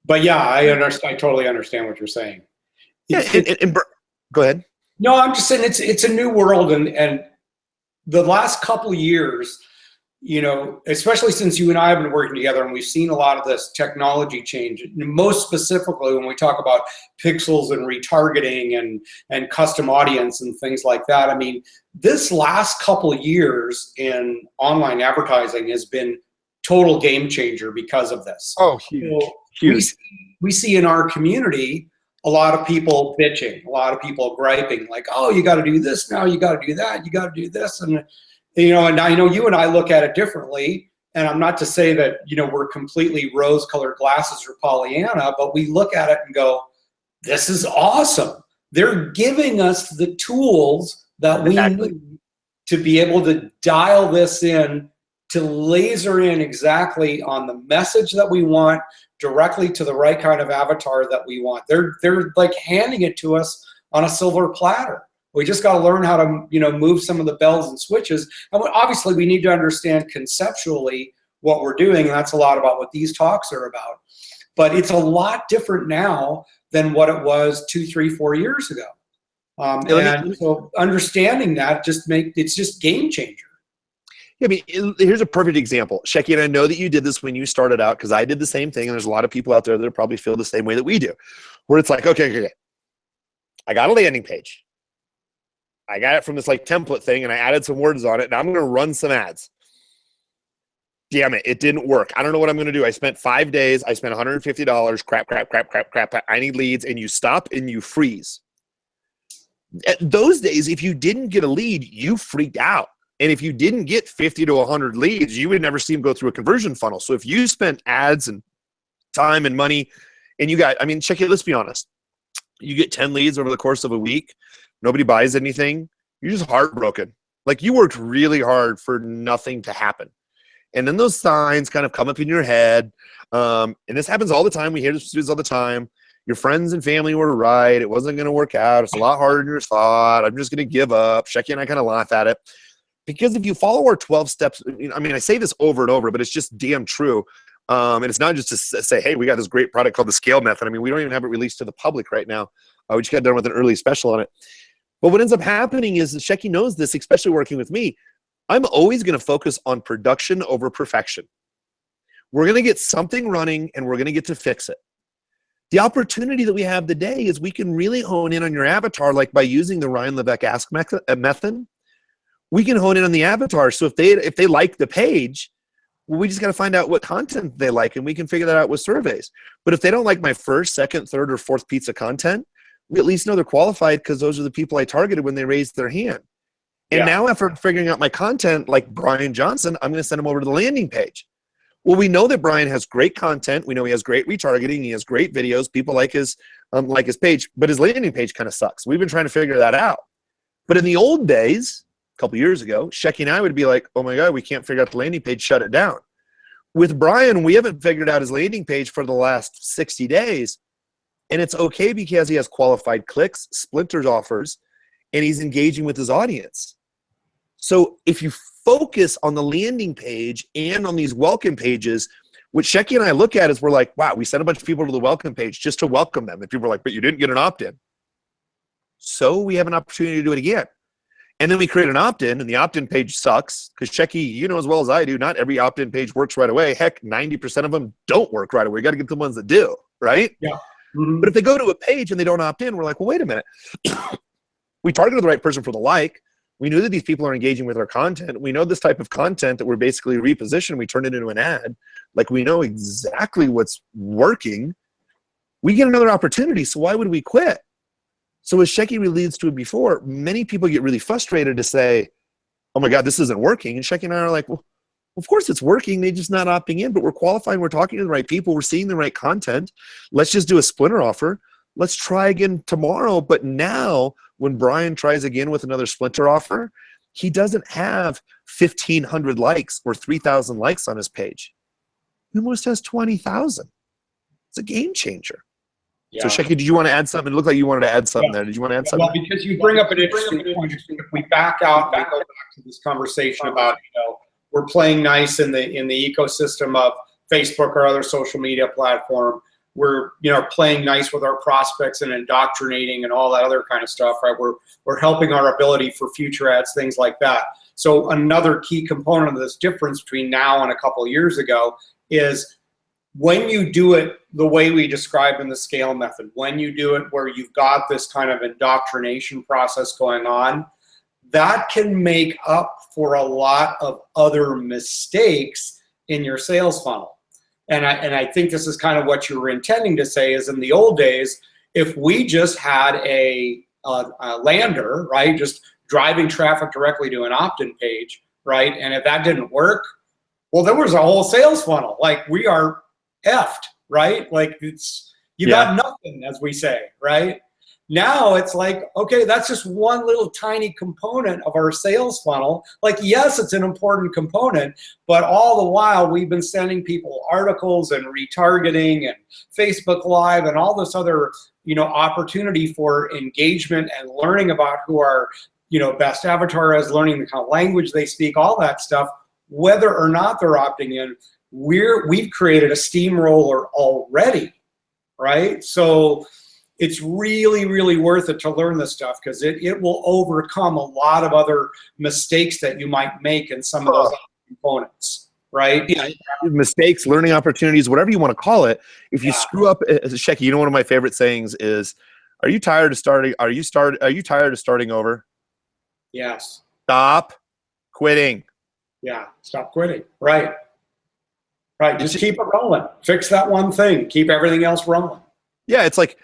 But yeah, I totally understand what you're saying. Yeah, go ahead. No, I'm just saying it's a new world, and the last couple of years, you know, especially since you and I have been working together, and we've seen a lot of this technology change. Most specifically, when we talk about pixels and retargeting and custom audience and things like that. I mean, this last couple of years in online advertising has been total game changer because of this. Oh, huge. So huge. We see in our community a lot of people bitching, a lot of people griping, like, oh, you got to do this now, you got to do that, you got to do this. And, you know, and I know you and I look at it differently. And I'm not to say that, you know, we're completely rose-colored glasses or Pollyanna, but we look at it and go, this is awesome. They're giving us the tools that we need to be able to dial this in, to laser in exactly on the message that we want, directly to the right kind of avatar that we want. They're like handing it to us on a silver platter. We just got to learn how to, you know, move some of the bells and switches. And obviously we need to understand conceptually what we're doing. And that's a lot about what these talks are about. But it's a lot different now than what it was 2, 3, 4 years ago. And so understanding that it's just game changer. Yeah, I mean, here's a perfect example. Shecky, and I know that you did this when you started out, because I did the same thing, and there's a lot of people out there that probably feel the same way that we do, where it's like, okay, I got a landing page. I got it from this like template thing, and I added some words on it, and I'm going to run some ads. Damn it, it didn't work. I don't know what I'm going to do. I spent 5 days. I spent $150. Crap. I need leads, and you stop and you freeze. At those days, if you didn't get a lead, you freaked out. And if you didn't get 50 to 100 leads, you would never see them go through a conversion funnel. So if you spent ads and time and money, and you got, I mean, check it, let's be honest. You get 10 leads over the course of a week, nobody buys anything, you're just heartbroken. Like, you worked really hard for nothing to happen. And then those signs kind of come up in your head. And this happens all the time. We hear this all the time. Your friends and family were right. It wasn't going to work out. It's a lot harder than you thought. I'm just going to give up. Shecky and I kind of laugh at it. Because if you follow our 12 steps, I mean, I say this over and over, but it's just damn true. And it's not just to say, hey, we got this great product called the Scale Method. I mean, we don't even have it released to the public right now. We just got done with an early special on it. But what ends up happening is, Shecky knows this, especially working with me, I'm always going to focus on production over perfection. We're going to get something running, and we're going to get to fix it. The opportunity that we have today is we can really hone in on your avatar, like by using the Ryan Levesque Ask method. We can hone in on the avatar. So if they like the page, well, we just got to find out what content they like, and we can figure that out with surveys. But if they don't like my first, second, third, or fourth piece of content, we at least know they're qualified, because those are the people I targeted when they raised their hand. And now, after figuring out my content, like Brian Johnson, I'm going to send them over to the landing page. Well, we know that Brian has great content. We know he has great retargeting. He has great videos. People like his page, but his landing page kind of sucks. We've been trying to figure that out. But in the old days, couple years ago, Shecky and I would be like, oh my God, we can't figure out the landing page, shut it down. With Brian, we haven't figured out his landing page for the last 60 days. And it's okay, because he has qualified clicks, splinters offers, and he's engaging with his audience. So if you focus on the landing page and on these welcome pages, what Shecky and I look at is, we're like, wow, we sent a bunch of people to the welcome page just to welcome them. And people are like, but you didn't get an opt-in. So we have an opportunity to do it again. And then we create an opt-in, and the opt-in page sucks, because Shecky, you know as well as I do, not every opt-in page works right away. Heck, 90% of them don't work right away. You got to get the ones that do, right? Yeah. Mm-hmm. But if they go to a page and they don't opt in, we're like, well, wait a minute. We targeted the right person for the like. We knew that these people are engaging with our content. We know this type of content that we're basically repositioned. We turn it into an ad. Like, we know exactly what's working. We get another opportunity. So why would we quit? So as Shecky alludes to it before, many people get really frustrated to say, oh my God, this isn't working. And Shecky and I are like, well, of course it's working. They're just not opting in, but we're qualifying. We're talking to the right people. We're seeing the right content. Let's just do a splinter offer. Let's try again tomorrow. But now when Brian tries again with another splinter offer, he doesn't have 1,500 likes or 3,000 likes on his page. He almost has 20,000. It's a game changer. Yeah. So Shecky, did you want to add something? It looked like you wanted to add something there. Did you want to add something? Well, because you bring up an interesting point. If we back out and go back to this conversation about, we're playing nice in the ecosystem of Facebook or other social media platform. We're playing nice with our prospects and indoctrinating and all that other kind of stuff, right? We're helping our ability for future ads, things like that. So another key component of this difference between now and a couple of years ago is when you do it the way we described in the scale method, when you do it where you've got this kind of indoctrination process going on, that can make up for a lot of other mistakes in your sales funnel. And I think this is kind of what you were intending to say is in the old days, if we just had a lander, right, just driving traffic directly to an opt-in page, right, and if that didn't work, well, there was a whole sales funnel. Like, we are effed, right? Like, you got nothing, as we say, right? Now it's like, okay, that's just one little tiny component of our sales funnel. Like, yes, it's an important component, but all the while we've been sending people articles and retargeting and Facebook Live and all this other, opportunity for engagement and learning about who our, best avatar is, learning the kind of language they speak, all that stuff. Whether or not they're opting in, we've created a steamroller already, right? So it's really, really worth it to learn this stuff because it will overcome a lot of other mistakes that you might make in some of those components, right? Yeah, mistakes, learning opportunities, whatever you want to call it. If you screw up, Shecky, one of my favorite sayings is, "Are you tired of starting? Are you tired of starting over?" Yes. Stop quitting. Yeah, stop quitting. Right. Just keep it rolling. Fix that one thing. Keep everything else rolling. Yeah, it's like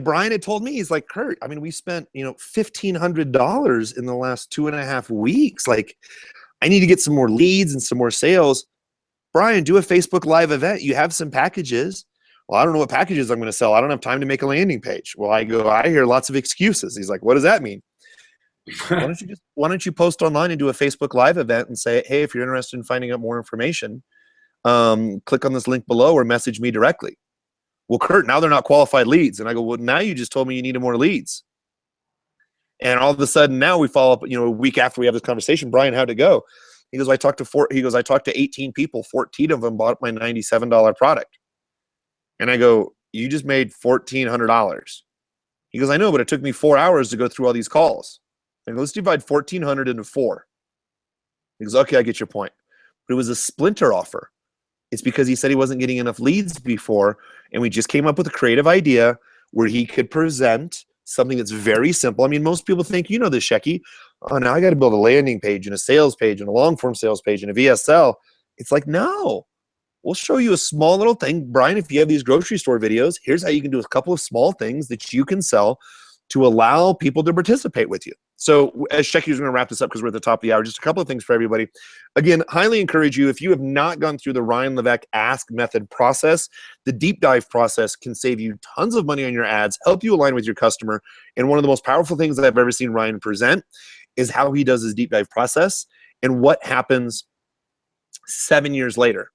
Brian had told me, he's like, Kurt, I mean, we spent, $1,500 in the last 2.5 weeks. Like, I need to get some more leads and some more sales. Brian, do a Facebook Live event. You have some packages. Well, I don't know what packages I'm going to sell. I don't have time to make a landing page. Well, I hear lots of excuses. He's like, what does that mean? Why don't you post online and do a Facebook Live event and say, hey, if you're interested in finding out more information, click on this link below or message me directly. Well, Kurt, now they're not qualified leads. And I go, well, now you just told me you needed more leads. And all of a sudden now we follow up, a week after we have this conversation, Brian, how'd it go? He goes, I talked to 18 people, 14 of them bought my $97 product. And I go, you just made $1,400. He goes, I know, but it took me 4 hours to go through all these calls. I go, let's divide 1,400 into 4. He goes, okay, I get your point. But it was a splinter offer. It's because he said he wasn't getting enough leads before, and we just came up with a creative idea where he could present something that's very simple. I mean, most people think, this, Shecky. Oh, now I got to build a landing page and a sales page and a long-form sales page and a VSL. It's like, no. We'll show you a small little thing. Brian, if you have these grocery store videos, here's how you can do a couple of small things that you can sell to allow people to participate with you. So as Shecky's going to wrap this up because we're at the top of the hour, just a couple of things for everybody. Again, highly encourage you, if you have not gone through the Ryan Levesque Ask Method process, the deep dive process can save you tons of money on your ads, help you align with your customer. And one of the most powerful things that I've ever seen Ryan present is how he does his deep dive process and what happens 7 years later.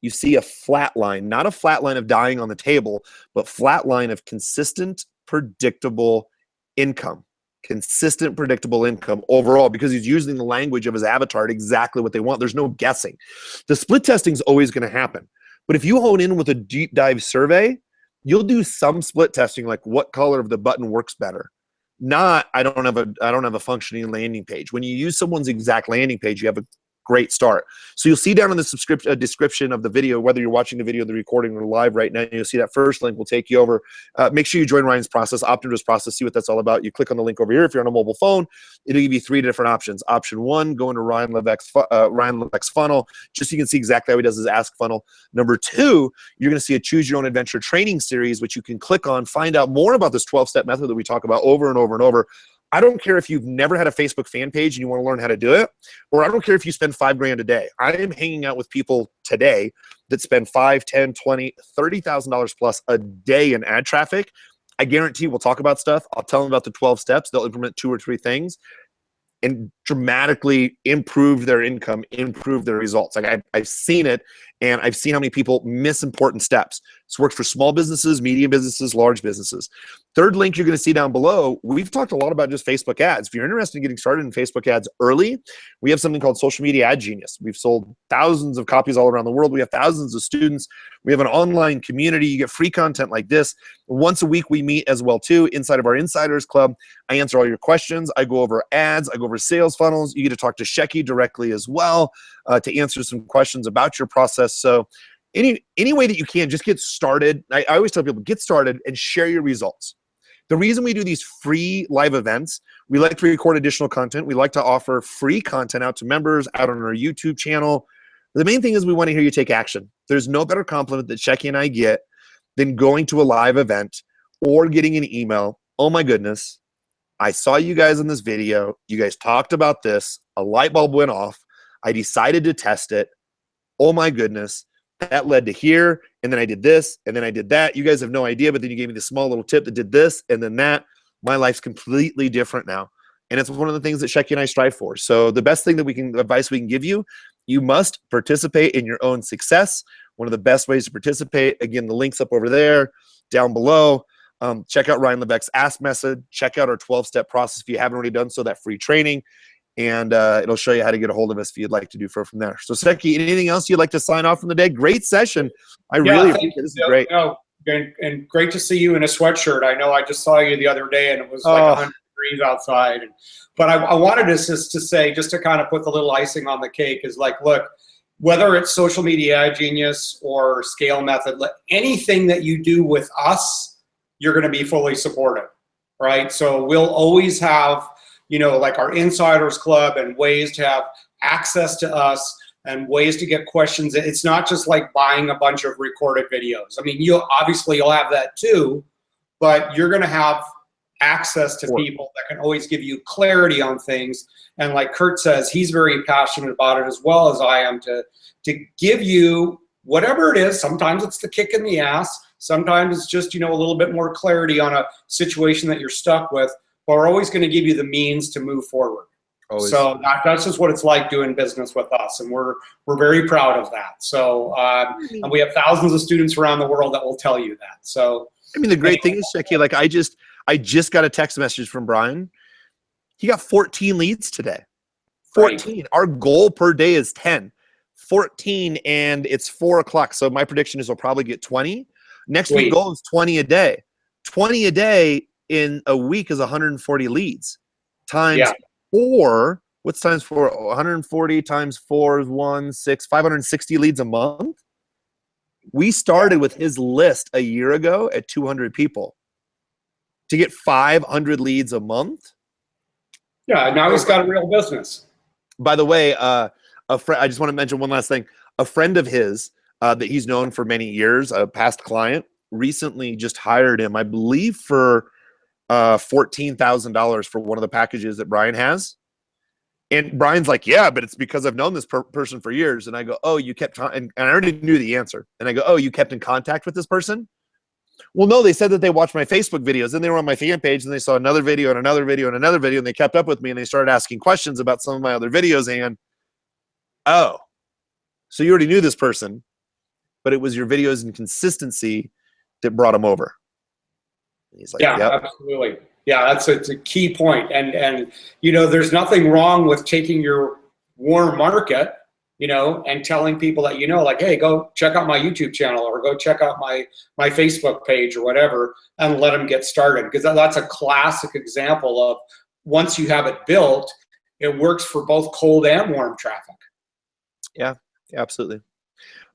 You see a flat line, not a flat line of dying on the table, but flat line of consistent, predictable income. Consistent, predictable income overall because he's using the language of his avatar at exactly what they want. There's no guessing. The split testing is always going to happen. But if you hone in with a deep dive survey, you'll do some split testing, like what color of the button works better. Not, I don't have a functioning landing page. When you use someone's exact landing page, you have a great start. So you'll see down in the description of the video, whether you're watching the video, the recording, or live right now, you'll see that first link will take you over. Make sure you join Ryan's process, opt into his process, see what that's all about. You click on the link over here. If you're on a mobile phone, it'll give you 3 different options. Option 1, go into Ryan Levesque's funnel, just so you can see exactly how he does his ask funnel. Number 2, you're going to see a choose your own adventure training series, which you can click on, find out more about this 12-step method that we talk about over and over and over. I don't care if you've never had a Facebook fan page and you want to learn how to do it, or I don't care if you spend $5,000 a day. I am hanging out with people today that spend $5, $10, $20, $30,000 plus a day in ad traffic. I guarantee we'll talk about stuff. I'll tell them about the 12 steps. They'll implement 2 or 3 things and dramatically improve their income, improve their results. Like I've seen it, and I've seen how many people miss important steps. This works for small businesses, medium businesses, large businesses. Third link you're going to see down below, we've talked a lot about just Facebook ads. If you're interested in getting started in Facebook ads early, we have something called Social Media Ad Genius. We've sold thousands of copies all around the world. We have thousands of students. We have an online community. You get free content like this. Once a week we meet as well too inside of our Insiders Club. I answer all your questions. I go over ads. I go over sales funnels. You get to talk to Shecky directly as well to answer some questions about your process. So any way that you can, just get started. I always tell people, get started and share your results. The reason we do these free live events, we like to record additional content. We like to offer free content out to members, out on our YouTube channel. The main thing is we want to hear you take action. There's no better compliment that Shecky and I get than going to a live event or getting an email. Oh my goodness, I saw you guys in this video. You guys talked about this. A light bulb went off. I decided to test it. Oh my goodness. That led to here, and then I did this, and then I did that. You guys have no idea, but then you gave me this small little tip that did this, and then that. My life's completely different now. And it's one of the things that Shecky and I strive for. So the best thing advice we can give you, you must participate in your own success. One of the best ways to participate, again, the link's up over there, down below. Check out Ryan Levesque's Ask Method. Check out our 12-step process if you haven't already done so, that free training. And it'll show you how to get a hold of us if you'd like to do from there. So, Shecky, anything else you'd like to sign off from the day? Great session. I really appreciate it. This is great. No, and great to see you in a sweatshirt. I know I just saw you the other day, and it was like 100 degrees outside. But I wanted to say, just to kind of put the little icing on the cake, is like, look, whether it's Social Media Ad Genius or Scale Method, anything that you do with us, you're going to be fully supported, right? So we'll always have, like our Insiders Club and ways to have access to us and ways to get questions. It's not just like buying a bunch of recorded videos. I mean, you'll have that too, but you're going to have access to people that can always give you clarity on things. And like Kurt says, he's very passionate about it as well as I am, to give you whatever it is. Sometimes it's the kick in the ass. Sometimes it's just, a little bit more clarity on a situation that you're stuck with. But we're always going to give you the means to move forward. Always. So that's just what it's like doing business with us, and we're very proud of that. So and we have thousands of students around the world that will tell you that. So I mean, the great thing is, Shecky, like I just got a text message from Brian. He got 14 leads today. 14. Right. Our goal per day is 10. 14, and it's 4 o'clock. So my prediction is we'll probably get 20. Next week goal is 20 a day. 20 a day in a week is 140 leads times 4. What's times 4? 140 times 4 is 560 leads a month. We started with his list a year ago at 200 people. To get 500 leads a month. Yeah, now he's got a real business. By the way, I just want to mention one last thing. A friend of his that he's known for many years, a past client, recently just hired him, I believe, for $14,000 for one of the packages that Brian has. And Brian's like, yeah, but it's because I've known this person for years. And I go, oh, you kept, and I already knew the answer. And I go, oh, you kept in contact with this person? Well, no, they said that they watched my Facebook videos, and they were on my fan page, and they saw another video and another video and another video, and they kept up with me, and they started asking questions about some of my other videos. And, oh, so you already knew this person, but it was your videos and consistency that brought him over. He's like, yeah, yep. Absolutely. Yeah, it's a key point. And there's nothing wrong with taking your warm market, and telling people that, like, hey, go check out my YouTube channel or go check out my Facebook page or whatever, and let them get started. Because that's a classic example of, once you have it built, it works for both cold and warm traffic. Yeah, absolutely.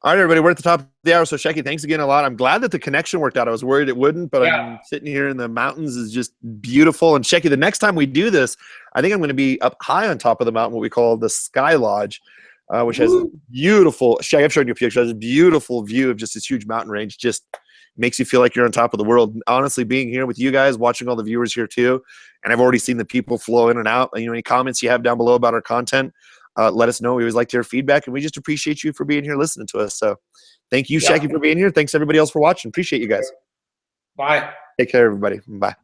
All right, everybody, we're at the top of the hour. So, Shecky, thanks again a lot. I'm glad that the connection worked out. I was worried it wouldn't, but Yeah. I'm sitting here in the mountains is just beautiful. And, Shecky, the next time we do this, I think I'm going to be up high on top of the mountain, what we call the Sky Lodge, which has a beautiful, Shecky, I've shown you a picture, has a beautiful view of just this huge mountain range. Just makes you feel like you're on top of the world. Honestly, being here with you guys, watching all the viewers here too, and I've already seen the people flow in and out. Any comments you have down below about our content, let us know. We always like to hear feedback, and we just appreciate you for being here listening to us. So thank you, Shecky, for being here. Thanks, everybody else, for watching. Appreciate you guys. Bye. Take care, everybody. Bye.